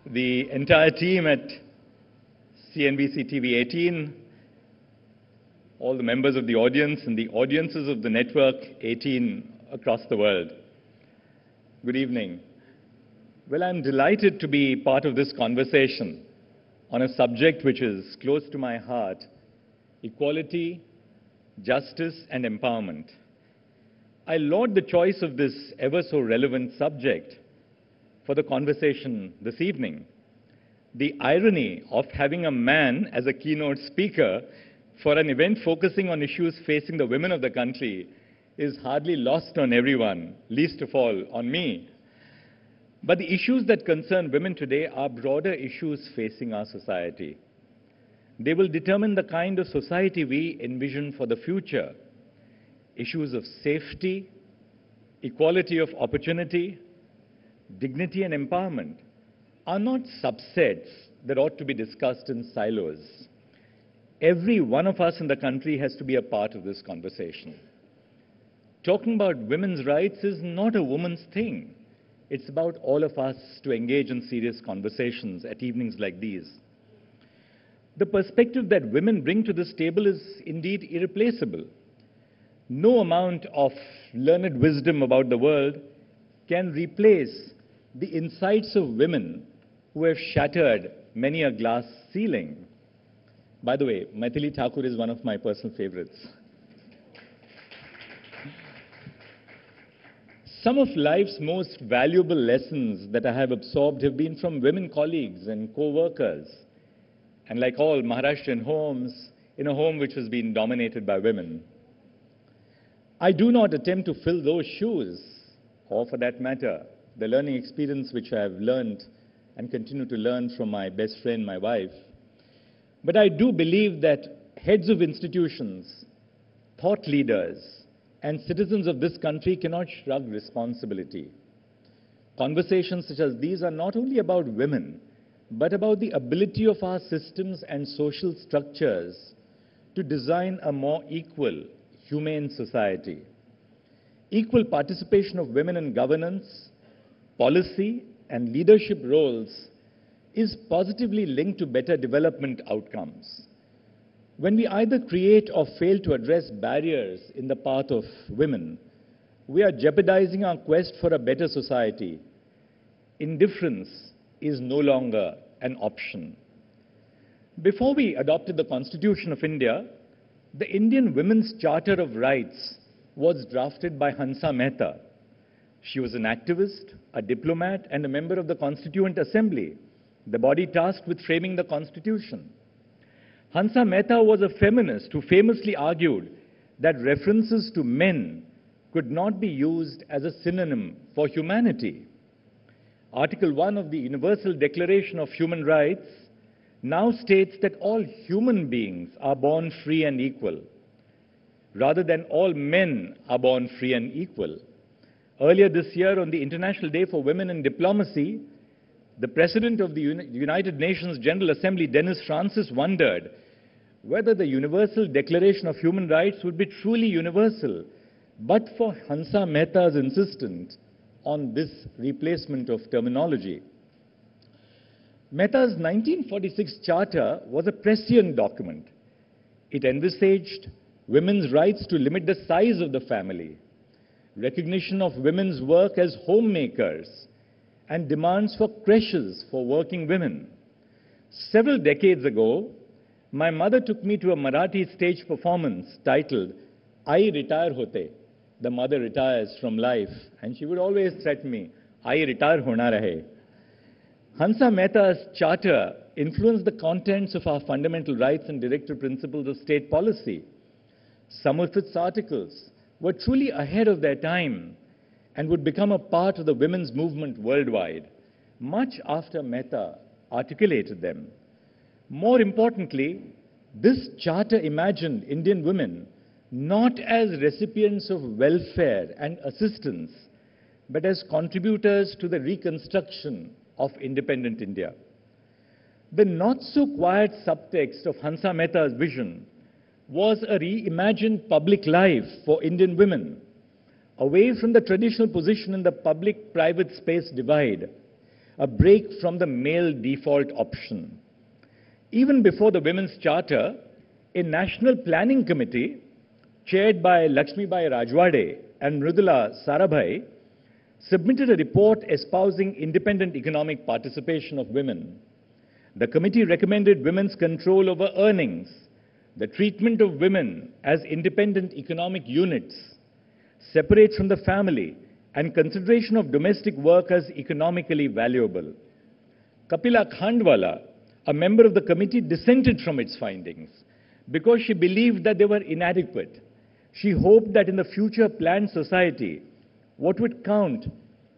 the entire team at CNBC TV 18, all the members of the audience and the audiences of the network 18 across the world. Good evening. Well, I'm delighted to be part of this conversation on a subject which is close to my heart: equality, justice, and empowerment. I laud the choice of this ever so relevant subject for the conversation this evening. The irony of having a man as a keynote speaker for an event focusing on issues facing the women of the country is hardly lost on everyone, least of all on me. But the issues that concern women today are broader issues facing our society. They will determine the kind of society we envision for the future. Issues of safety, equality of opportunity, dignity and empowerment are not subsets that ought to be discussed in silos. Every one of us in the country has to be a part of this conversation. Talking about women's rights is not a woman's thing. It's about all of us to engage in serious conversations at evenings like these. The perspective that women bring to this table is indeed irreplaceable. No amount of learned wisdom about the world can replace the insights of women who have shattered many a glass ceiling. By the way, Maithili Thakur is one of my personal favorites. Some of life's most valuable lessons that I have absorbed have been from women colleagues and co-workers. And like all Maharashtrian homes, in a home which has been dominated by women. I do not attempt to fill those shoes, or for that matter, the learning experience which I have learned and continue to learn from my best friend, my wife. But I do believe that heads of institutions, thought leaders, and citizens of this country cannot shrug responsibility. Conversations such as these are not only about women, but about the ability of our systems and social structures to design a more equal, humane society. Equal participation of women in governance, policy, and leadership roles is positively linked to better development outcomes. When we either create or fail to address barriers in the path of women, we are jeopardizing our quest for a better society. Indifference is no longer an option. Before we adopted the Constitution of India, the Indian Women's Charter of Rights was drafted by Hansa Mehta. She was an activist, a diplomat, and a member of the Constituent Assembly, the body tasked with framing the Constitution. Hansa Mehta was a feminist who famously argued that references to men could not be used as a synonym for humanity. Article 1 of the Universal Declaration of Human Rights now states that all human beings are born free and equal, rather than all men are born free and equal. Earlier this year, on the International Day for Women in Diplomacy, the President of the United Nations General Assembly, Dennis Francis, wondered whether the Universal Declaration of Human Rights would be truly universal, but for Hansa Mehta's insistence on this replacement of terminology. Mehta's 1946 charter was a prescient document. It envisaged women's rights to limit the size of the family, recognition of women's work as homemakers, and demands for creches for working women. Several decades ago, my mother took me to a Marathi stage performance titled "Ai Retire Hote." The mother retires from life, and she would always threaten me, "Ai retire hona rahe." Hansa Mehta's charter influenced the contents of our fundamental rights and directive principles of state policy. Some of its articles were truly ahead of their time and would become a part of the women's movement worldwide, much after Mehta articulated them. More importantly, this charter imagined Indian women not as recipients of welfare and assistance, but as contributors to the reconstruction of independent India. The not-so-quiet subtext of Hansa Mehta's vision was a reimagined public life for Indian women, away from the traditional position in the public-private space divide, a break from the male default option. Even before the Women's Charter, a national planning committee chaired by Lakshmibai Rajwade and Mridula Sarabhai submitted a report espousing independent economic participation of women. The committee recommended women's control over earnings, the treatment of women as independent economic units, separate from the family, and consideration of domestic work as economically valuable. Kapila Khandwala, a member of the committee, dissented from its findings because she believed that they were inadequate. She hoped that in the future planned society, what would count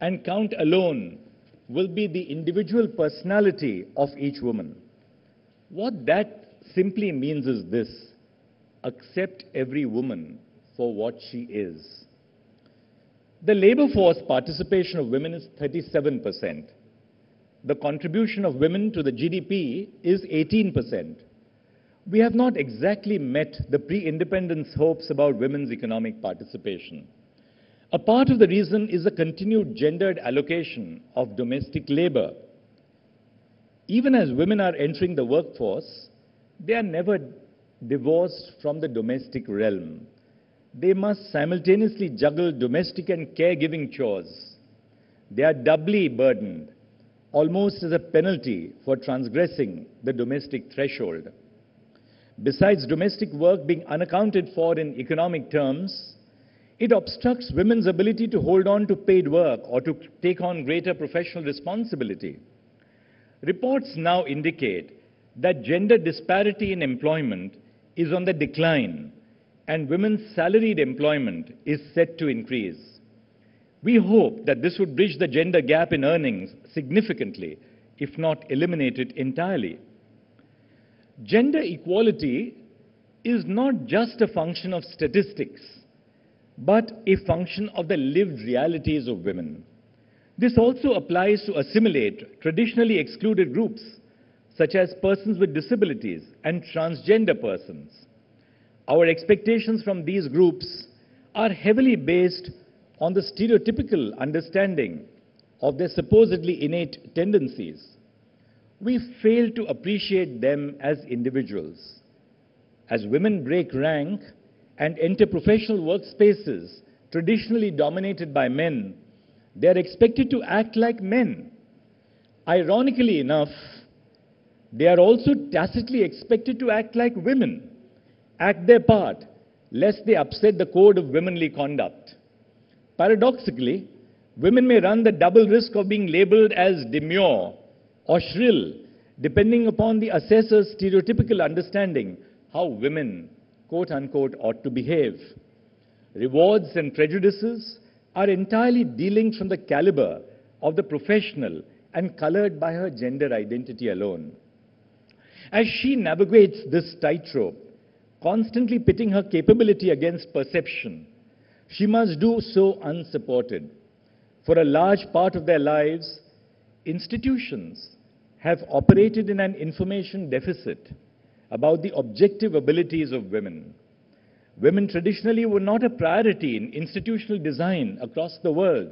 and count alone will be the individual personality of each woman. What that simply means is this: accept every woman for what she is. The labor force participation of women is 37%. The contribution of women to the GDP is 18%. We have not exactly met the pre-independence hopes about women's economic participation. A part of the reason is the continued gendered allocation of domestic labor. Even as women are entering the workforce, they are never divorced from the domestic realm. They must simultaneously juggle domestic and caregiving chores. They are doubly burdened, almost as a penalty for transgressing the domestic threshold. Besides domestic work being unaccounted for in economic terms, it obstructs women's ability to hold on to paid work or to take on greater professional responsibility. Reports now indicate that gender disparity in employment is on the decline, and women's salaried employment is set to increase. We hope that this would bridge the gender gap in earnings significantly, if not eliminate it entirely. Gender equality is not just a function of statistics, but a function of the lived realities of women. This also applies to assimilate traditionally excluded groups, such as persons with disabilities and transgender persons. Our expectations from these groups are heavily based on the stereotypical understanding of their supposedly innate tendencies. We fail to appreciate them as individuals. As women break rank and enter professional workspaces traditionally dominated by men, they are expected to act like men. Ironically enough, they are also tacitly expected to act like women, act their part, lest they upset the code of womanly conduct. Paradoxically, women may run the double risk of being labeled as demure or shrill, depending upon the assessor's stereotypical understanding how women, quote unquote, ought to behave. Rewards and prejudices are entirely delinked from the caliber of the professional and colored by her gender identity alone. As she navigates this tightrope, constantly pitting her capability against perception, she must do so unsupported. For a large part of their lives, institutions have operated in an information deficit about the objective abilities of women. Women traditionally were not a priority in institutional design across the world.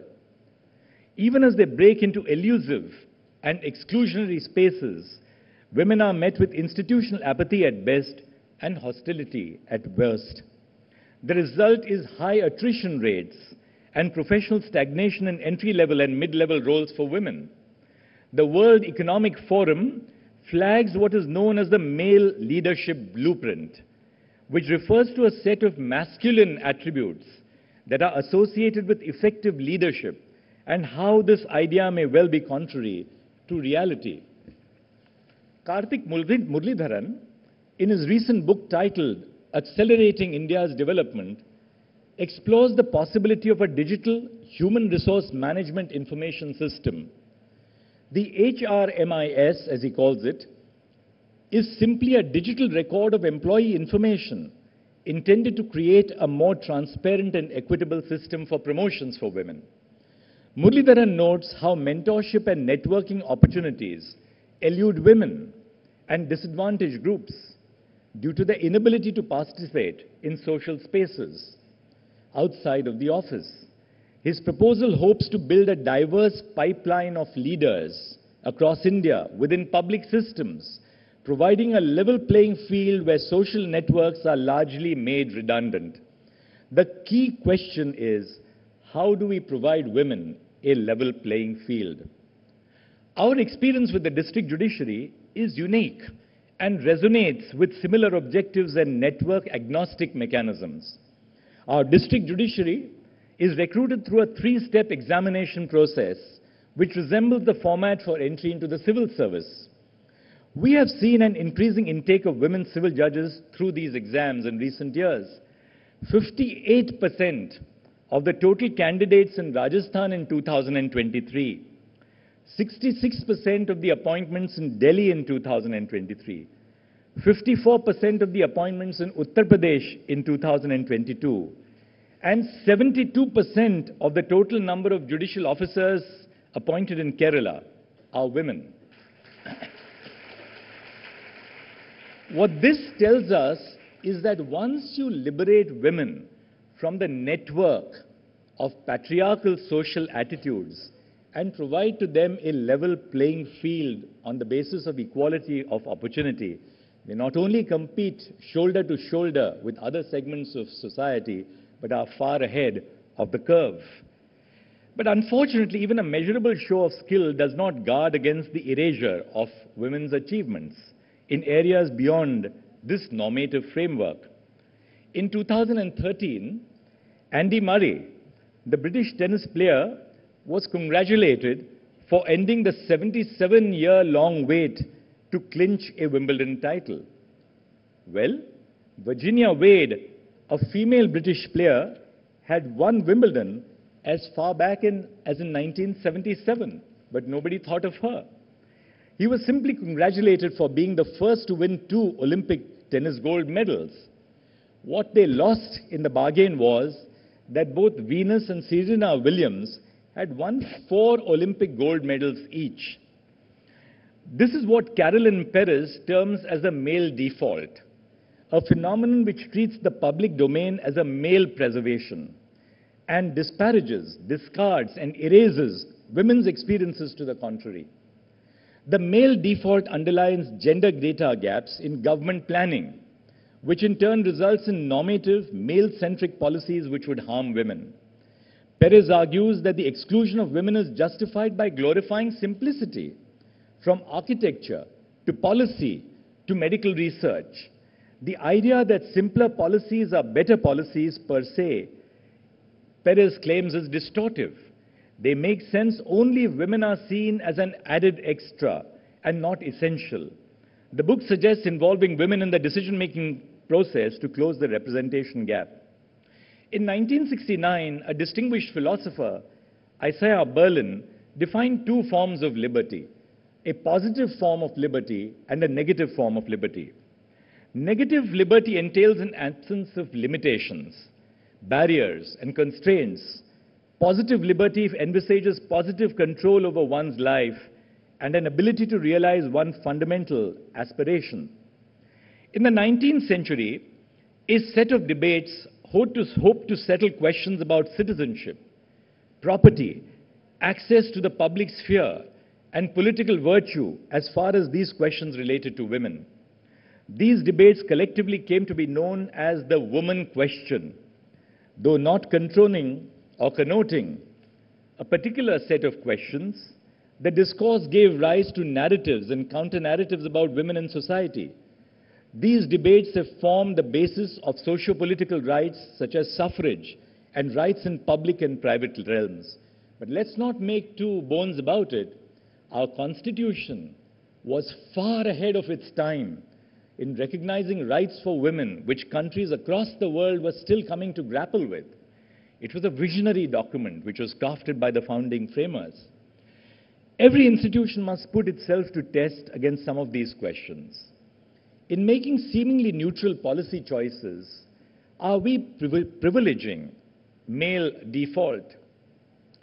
Even as they break into elusive and exclusionary spaces, women are met with institutional apathy at best and hostility at worst. The result is high attrition rates and professional stagnation in entry-level and mid-level roles for women. The World Economic Forum flags what is known as the male leadership blueprint, which refers to a set of masculine attributes that are associated with effective leadership and how this idea may well be contrary to reality. Karthik Muralidharan, in his recent book titled Accelerating India's Development, explores the possibility of a digital human resource management information system. The HRMIS, as he calls it, is simply a digital record of employee information intended to create a more transparent and equitable system for promotions for women. Muralidharan notes how mentorship and networking opportunities elude women and disadvantaged groups due to their inability to participate in social spaces outside of the office. His proposal hopes to build a diverse pipeline of leaders across India, within public systems, providing a level playing field where social networks are largely made redundant. The key question is, how do we provide women a level playing field? Our experience with the district judiciary is unique and resonates with similar objectives and network-agnostic mechanisms. Our district judiciary is recruited through a three-step examination process, which resembles the format for entry into the civil service. We have seen an increasing intake of women civil judges through these exams in recent years. 58% of the total candidates in Rajasthan in 2023, 66% of the appointments in Delhi in 2023, 54% of the appointments in Uttar Pradesh in 2022, and 72% of the total number of judicial officers appointed in Kerala are women. What this tells us is that once you liberate women from the network of patriarchal social attitudes and provide to them a level playing field on the basis of equality of opportunity, they not only compete shoulder to shoulder with other segments of society, but are far ahead of the curve. But unfortunately, even a measurable show of skill does not guard against the erasure of women's achievements in areas beyond this normative framework. In 2013, Andy Murray, the British tennis player, was congratulated for ending the 77-year-long wait to clinch a Wimbledon title. Well, Virginia Wade, a female British player, had won Wimbledon as far back as in 1977, but nobody thought of her. He was simply congratulated for being the first to win 2 Olympic tennis gold medals. What they lost in the bargain was that both Venus and Serena Williams had won 4 Olympic gold medals each. This is what Carolyn Perez terms as a male default, a phenomenon which treats the public domain as a male preservation and disparages, discards, and erases women's experiences to the contrary. The male default underlines gender data gaps in government planning, which in turn results in normative, male-centric policies which would harm women. Perez argues that the exclusion of women is justified by glorifying simplicity, from architecture to policy to medical research. The idea that simpler policies are better policies per se, Perez claims, is distortive. They make sense only if women are seen as an added extra and not essential. The book suggests involving women in the decision-making process to close the representation gap. In 1969, a distinguished philosopher, Isaiah Berlin, defined 2 forms of liberty: a positive form of liberty and a negative form of liberty. Negative liberty entails an absence of limitations, barriers, and constraints. Positive liberty envisages positive control over one's life and an ability to realize one fundamental aspiration. In the 19th century, a set of debates hoped to settle questions about citizenship, property, access to the public sphere, and political virtue as far as these questions related to women. These debates collectively came to be known as the woman question, though not controlling or connoting a particular set of questions. The discourse gave rise to narratives and counter-narratives about women in society. These debates have formed the basis of socio-political rights such as suffrage and rights in public and private realms. But let's not make 2 bones about it. Our Constitution was far ahead of its time in recognizing rights for women, which countries across the world were still coming to grapple with. It was a visionary document which was crafted by the founding framers. Every institution must put itself to test against some of these questions. In making seemingly neutral policy choices, are we privileging male default?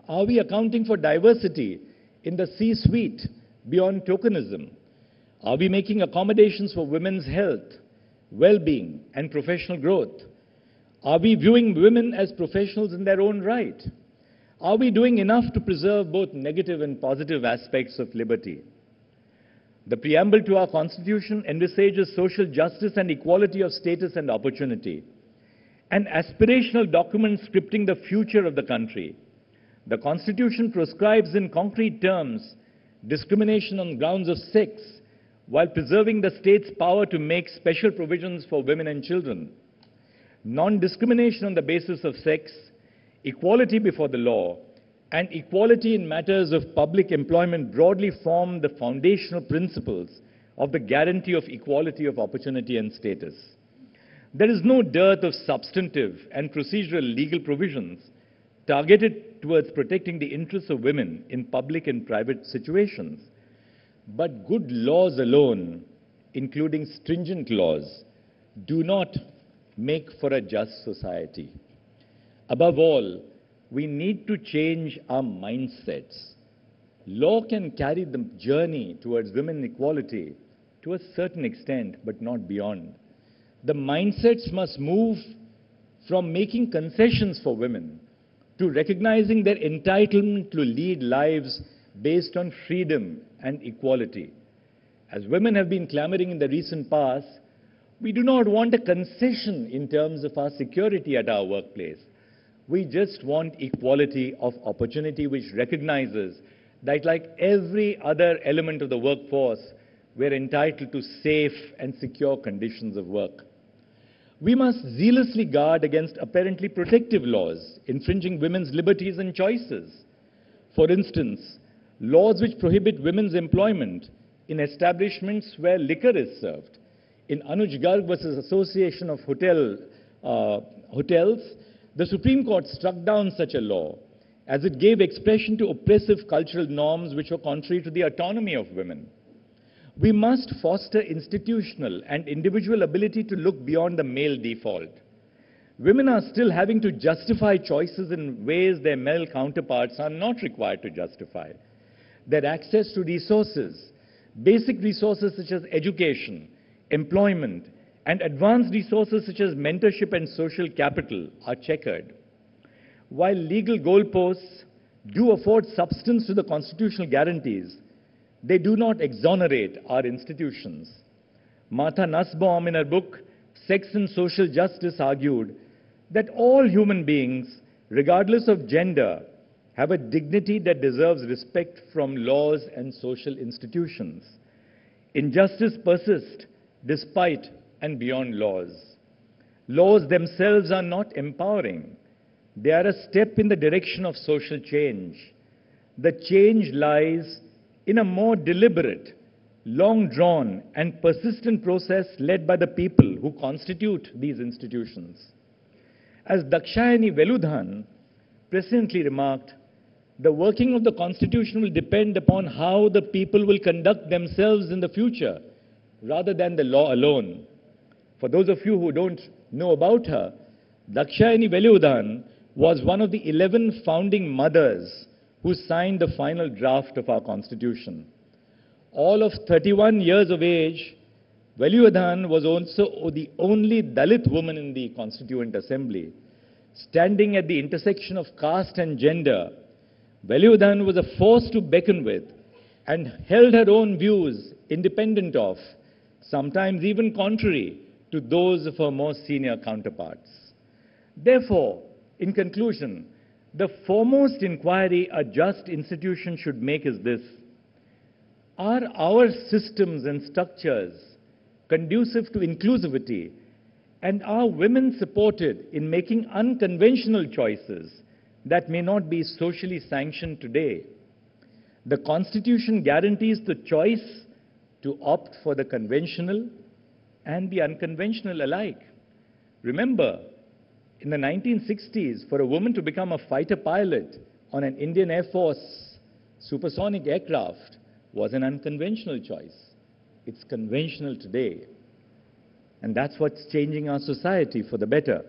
Are we accounting for diversity in the C-suite beyond tokenism? Are we making accommodations for women's health, well-being, and professional growth? Are we viewing women as professionals in their own right? Are we doing enough to preserve both negative and positive aspects of liberty? The preamble to our Constitution envisages social justice and equality of status and opportunity, an aspirational document scripting the future of the country. The Constitution prescribes in concrete terms discrimination on grounds of sex, while preserving the state's power to make special provisions for women and children. Non-discrimination on the basis of sex, equality before the law, and equality in matters of public employment broadly form the foundational principles of the guarantee of equality of opportunity and status. There is no dearth of substantive and procedural legal provisions targeted towards protecting the interests of women in public and private situations. But good laws alone, including stringent laws, do not make for a just society. Above all, we need to change our mindsets. Law can carry the journey towards women equality to a certain extent, but not beyond. The mindsets must move from making concessions for women to recognizing their entitlement to lead lives based on freedom and equality. As women have been clamoring in the recent past, we do not want a concession in terms of our security at our workplace. We just want equality of opportunity, which recognizes that, like every other element of the workforce, we're entitled to safe and secure conditions of work. We must zealously guard against apparently protective laws, infringing women's liberties and choices. For instance, laws which prohibit women's employment in establishments where liquor is served. In Anuj Garg versus Association of Hotels, the Supreme Court struck down such a law as it gave expression to oppressive cultural norms which were contrary to the autonomy of women. We must foster institutional and individual ability to look beyond the male default. Women are still having to justify choices in ways their male counterparts are not required to justify. Their access to resources, basic resources such as education, employment, and advanced resources such as mentorship and social capital are checkered. While legal goalposts do afford substance to the constitutional guarantees, they do not exonerate our institutions. Martha Nussbaum, in her book Sex and Social Justice, argued that all human beings, regardless of gender, have a dignity that deserves respect from laws and social institutions. Injustice persists despite and beyond laws. Laws themselves are not empowering. They are a step in the direction of social change. The change lies in a more deliberate, long-drawn, and persistent process led by the people who constitute these institutions. As Dakshayani Veludhan presciently remarked, the working of the Constitution will depend upon how the people will conduct themselves in the future, rather than the law alone. For those of you who don't know about her, Dakshayani Veludhan was one of the 11 founding mothers who signed the final draft of our Constitution. All of 31 years of age, Veludhan was also the only Dalit woman in the Constituent Assembly. Standing at the intersection of caste and gender, Veludhan was a force to beckon with and held her own views independent of, sometimes even contrary to those of her more senior counterparts. Therefore, in conclusion, the foremost inquiry a just institution should make is this: are our systems and structures conducive to inclusivity, and are women supported in making unconventional choices that may not be socially sanctioned today? The Constitution guarantees the choice to opt for the conventional and the unconventional alike. Remember, in the 1960s, for a woman to become a fighter pilot on an Indian Air Force supersonic aircraft was an unconventional choice. It's conventional today. And that's what's changing our society for the better.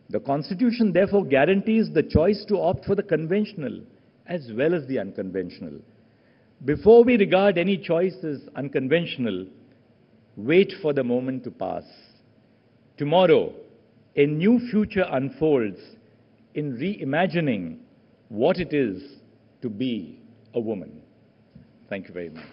The Constitution therefore guarantees the choice to opt for the conventional as well as the unconventional. Before we regard any choice as unconventional, wait for the moment to pass. Tomorrow, a new future unfolds in reimagining what it is to be a woman. Thank you very much.